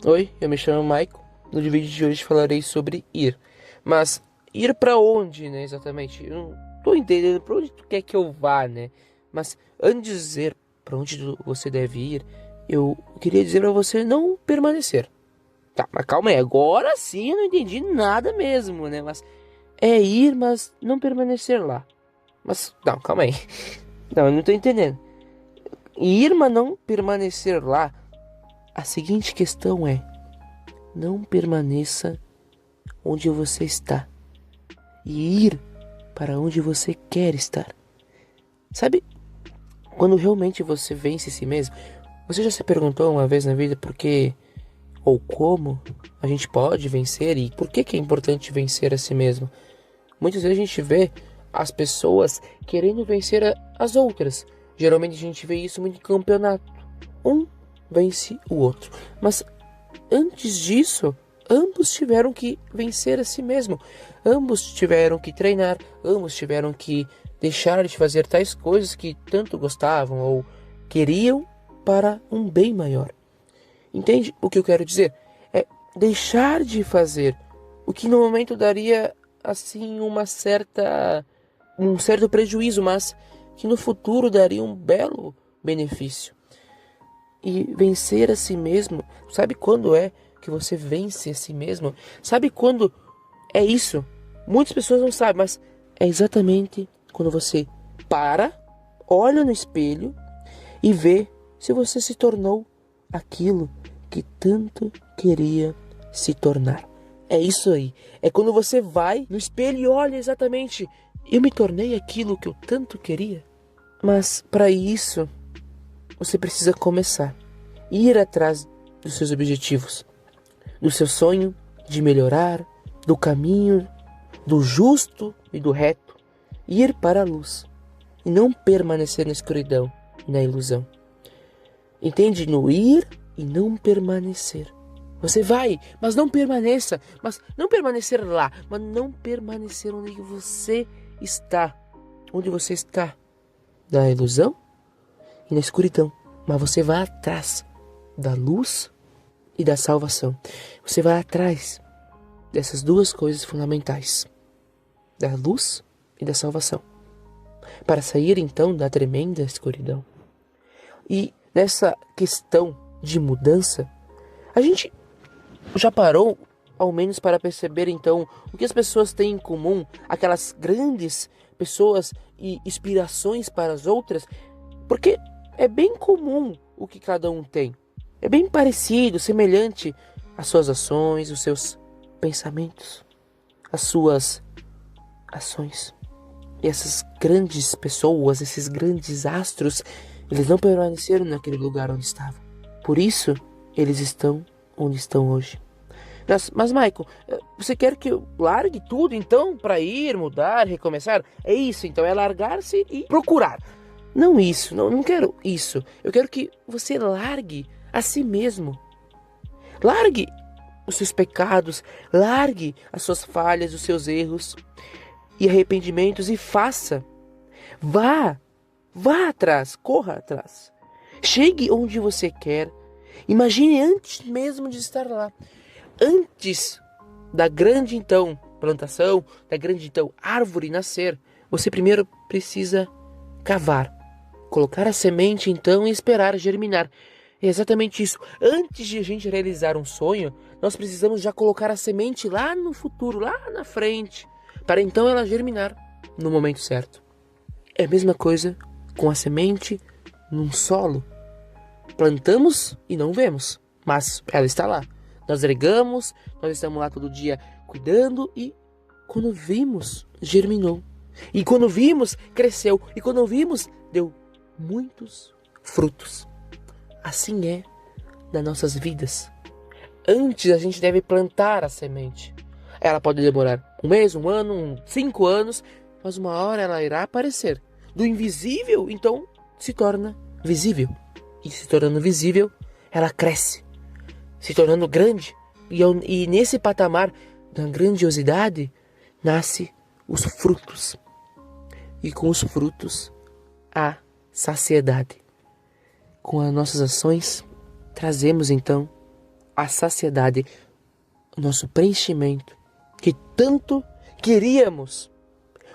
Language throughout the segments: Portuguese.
Oi, eu me chamo Michael. No vídeo de hoje falarei sobre ir. Mas ir pra onde, né, exatamente? Eu não tô entendendo pra onde tu quer que eu vá, né? Mas antes de dizer pra onde você deve ir, eu queria dizer pra você não permanecer. Tá, mas calma aí, agora sim eu não entendi nada mesmo, né? Mas é ir, mas não permanecer lá. Mas, não, calma aí. Não, eu não tô entendendo. Ir, mas não permanecer lá. A seguinte questão é: não permaneça onde você está e ir para onde você quer estar. Sabe, quando realmente você vence a si mesmo, você já se perguntou uma vez na vida por que ou como a gente pode vencer e por que é importante vencer a si mesmo? Muitas vezes a gente vê as pessoas querendo vencer as outras. Geralmente a gente vê isso muito em campeonato. Um vence o outro. Mas antes disso, ambos tiveram que vencer a si mesmo. Ambos tiveram que treinar, ambos tiveram que deixar de fazer tais coisas que tanto gostavam ou queriam para um bem maior. Entende o que eu quero dizer? É deixar de fazer o que no momento daria assim um certo prejuízo, mas que no futuro daria um belo benefício. E vencer a si mesmo, sabe quando é que você vence a si mesmo? Sabe quando é isso? Muitas pessoas não sabem, mas é exatamente quando você para, olha no espelho e vê se você se tornou aquilo que tanto queria se tornar. É isso aí. É quando você vai no espelho e olha exatamente: eu me tornei aquilo que eu tanto queria. Mas para isso, você precisa começar. Ir atrás dos seus objetivos, do seu sonho de melhorar, do caminho, do justo e do reto. Ir para a luz e não permanecer na escuridão e na ilusão. Entende? No ir e não permanecer. Você vai, mas não permaneça. Mas não permanecer lá, mas não permanecer onde você está. Onde você está? Na ilusão e na escuridão. Mas você vai atrás da luz e da salvação. Você vai atrás dessas duas coisas fundamentais, da luz e da salvação, para sair então da tremenda escuridão. E nessa questão de mudança, a gente já parou ao menos para perceber então o que as pessoas têm em comum, aquelas grandes pessoas e inspirações para as outras, porque é bem comum o que cada um tem. É bem parecido, semelhante às suas ações, os seus pensamentos, as suas ações. E essas grandes pessoas, esses grandes astros, eles não permaneceram naquele lugar onde estavam. Por isso, eles estão onde estão hoje. Mas Michael, você quer que eu largue tudo então para ir, mudar, recomeçar? É isso, então, é largar-se e procurar. Não isso, não quero isso. Eu quero que você largue a si mesmo. Largue os seus pecados, largue as suas falhas, os seus erros e arrependimentos e faça. Vá atrás, corra atrás. Chegue onde você quer. Imagine antes mesmo de estar lá. Antes da grande então plantação, da grande então árvore nascer, você primeiro precisa cavar, colocar a semente então e esperar germinar. É exatamente isso. Antes de a gente realizar um sonho, nós precisamos já colocar a semente lá no futuro, lá na frente, para então ela germinar no momento certo. É a mesma coisa com a semente num solo. Plantamos e não vemos, mas ela está lá. Nós regamos, nós estamos lá todo dia cuidando e quando vimos, germinou. E quando vimos, cresceu. E quando vimos, deu muitos frutos. Assim é nas nossas vidas. Antes a gente deve plantar a semente. Ela pode demorar um mês, um ano, 5 anos, mas uma hora ela irá aparecer. Do invisível, então, se torna visível. E se tornando visível, ela cresce, se tornando grande. E nesse patamar da grandiosidade, nasce os frutos. E com os frutos, a saciedade. Com as nossas ações, trazemos então a saciedade, o nosso preenchimento que tanto queríamos.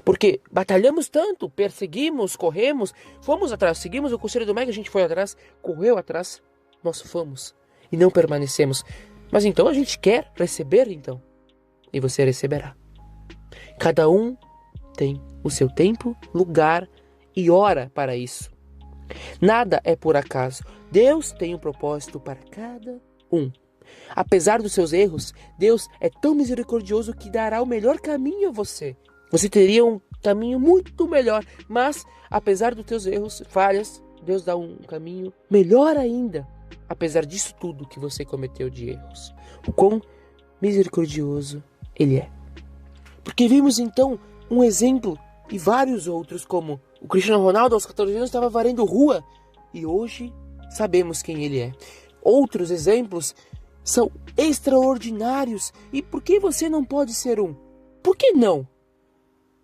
Porque batalhamos tanto, perseguimos, corremos, fomos atrás, seguimos o conselho do Mike, a gente foi atrás, correu atrás, nós fomos e não permanecemos. Mas então a gente quer receber, então, e você receberá. Cada um tem o seu tempo, lugar e hora para isso. Nada é por acaso. Deus tem um propósito para cada um. Apesar dos seus erros, Deus é tão misericordioso que dará o melhor caminho a você. Você teria um caminho muito melhor, mas apesar dos teus erros, falhas, Deus dá um caminho melhor ainda. Apesar disso tudo que você cometeu de erros. O quão misericordioso Ele é. Porque vimos então um exemplo e vários outros, como o Cristiano Ronaldo aos 14 anos estava varrendo rua e hoje sabemos quem ele é. Outros exemplos são extraordinários. E por que você não pode ser um? Por que não?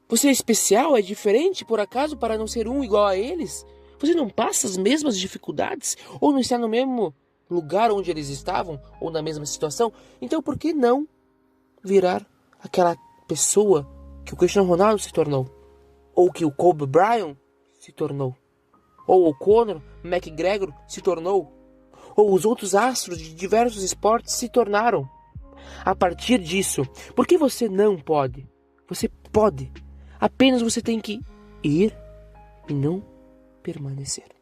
Você é especial, é diferente por acaso para não ser um igual a eles? Você não passa as mesmas dificuldades? Ou não está no mesmo lugar onde eles estavam? Ou na mesma situação? Então por que não virar aquela pessoa que o Cristiano Ronaldo se tornou? Ou que o Kobe Bryant se tornou? Ou o Conor McGregor se tornou? Ou os outros astros de diversos esportes se tornaram? A partir disso, por que você não pode? Você pode. Apenas você tem que ir e não permanecer.